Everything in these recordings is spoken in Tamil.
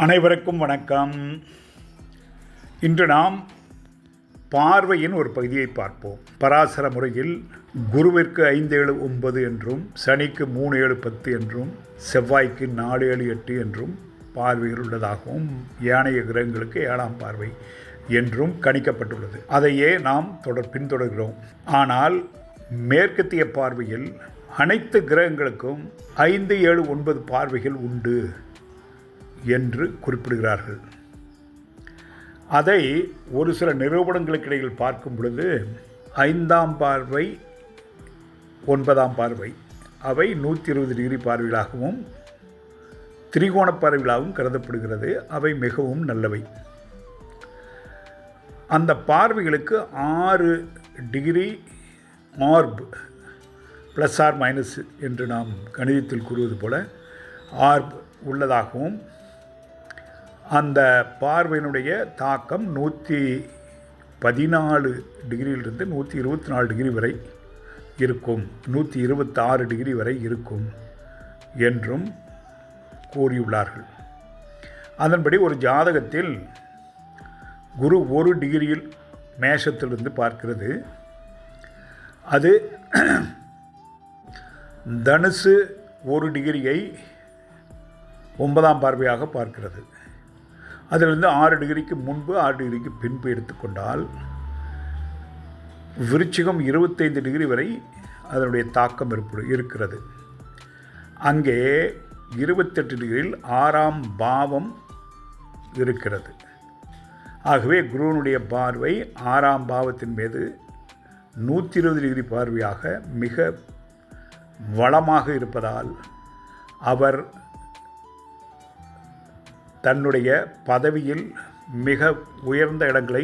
அனைவருக்கும் வணக்கம். இன்று நாம் பார்வையின் ஒரு பகுதியை பார்ப்போம். பராசர முறையில் குருவிற்கு 5, 7, 9 என்றும், சனிக்கு 3, 7, 10 என்றும், செவ்வாய்க்கு 4, 7, 8 என்றும் பார்வைகள் உள்ளதாகவும், ஏனைய கிரகங்களுக்கு 7ஆம் பார்வை என்றும் கணிக்கப்பட்டுள்ளது. அதையே நாம் பின்தொடர்கிறோம். ஆனால் மேற்கத்திய பார்வையில் அனைத்து கிரகங்களுக்கும் 5, 7, 9 பார்வைகள் உண்டு என்று குறிப்பிடுகிறார்கள். அதை ஒரு சில நிரூபணங்களுக்கு இடையில் பார்க்கும் பொழுது 5ஆம் பார்வை, 9ஆம் பார்வை அவை 120 டிகிரி பார்வைகளாகவும் திரிகோண பார்வைகளாகவும் கருதப்படுகிறது. அவை மிகவும் நல்லவை. அந்த பார்வைகளுக்கு 6 டிகிரி ஆர்ப் ப்ளஸ் ஆர் மைனஸ் என்று நாம் கணிதத்தில் கூறுவது போல ஆர்ப் உள்ளதாகவும், அந்த பார்வையினுடைய தாக்கம் 114 டிகிரியிலிருந்து 124 டிகிரி வரை இருக்கும், 126 டிகிரி வரை இருக்கும் என்றும் கூறியுள்ளார்கள். அதன்படி ஒரு ஜாதகத்தில் குரு 1 டிகிரியில் மேஷத்திலிருந்து பார்க்கிறது. அது தனுசு 1 டிகிரியை 9ஆம் பார்வையாக பார்க்கிறது. அதிலிருந்து 6 டிகிரிக்கு முன்பு 6 டிகிரிக்கு பின்பு எடுத்துக்கொண்டால் விருச்சிகம் 25 டிகிரி வரை அதனுடைய தாக்கம் இருக்கிறது. அங்கே 28 டிகிரியில் 6ஆம் பாவம் இருக்கிறது. ஆகவே குருவனுடைய பார்வை 6ஆம் பாவத்தின் மீது 120 டிகிரி பார்வையாக மிக வளமாக இருப்பதால் அவர் தன்னுடைய பதவியில் மிக உயர்ந்த இடங்களை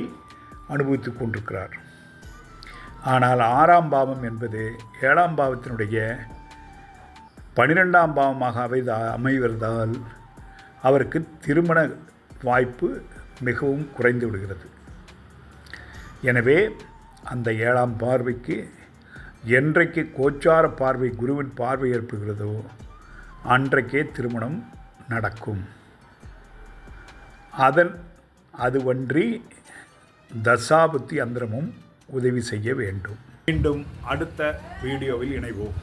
அனுபவித்து கொண்டிருக்கிறார். ஆனால் 6ஆம் பாவம் என்பது 7ஆம் பாவத்தினுடைய 12ஆம் பாவமாக அமைவதால் அவருக்கு திருமண வாய்ப்பு மிகவும் குறைந்து விடுகிறது. எனவே அந்த 7ஆம் பார்வைக்கு என்றைக்கு கோச்சார பார்வை குருவின் பார்வை ஏற்படுகிறதோ அன்றைக்கே திருமணம் நடக்கும். அதுவன்றி தசாபுத்தி அந்தரமும் உதவி செய்ய வேண்டும். மீண்டும் அடுத்த வீடியோவில் இணைவோம்.